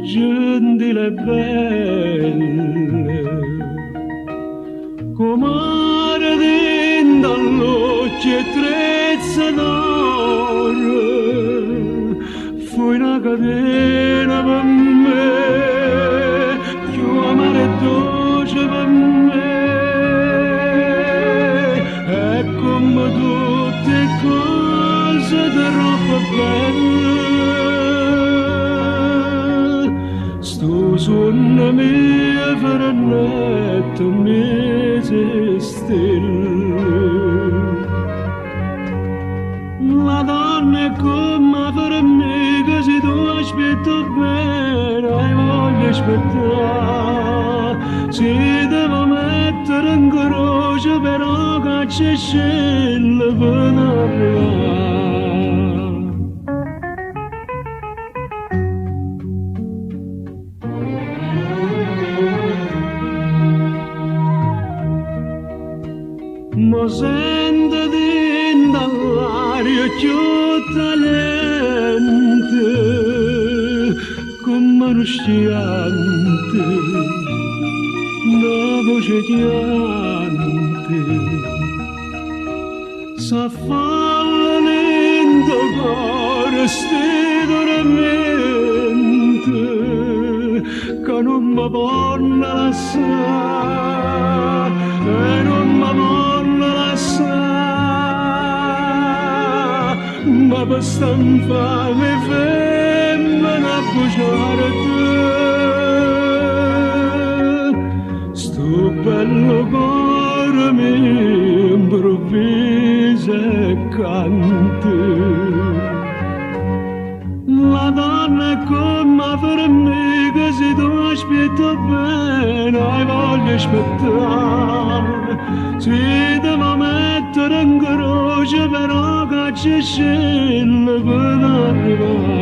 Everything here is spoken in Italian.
gentile e belle, comare dall'occhio e trezza d'oro, fui una catena per me, più amare e dolce per me, e come tutte cose troppo belle. Sto sonno mio faranetto mese stelle. La donna è come per me che se tu aspetti bene hai voglia aspettare. Si devo mettere in croce però che c'è scella per arrivare. Ma sento dall'aria più talente, come uno sciante, una voce chiante, sa fare lento cuore stedoramente, che non mi può lasciare, e non mi può ma per stampare femmina a bruciare te. Sto bello cuore mio improvvisa e canta. La donna è come per me che se tu aspetti bene hai voglia aspettare. Si devo mettere in croce però che c'è scella per arrivare.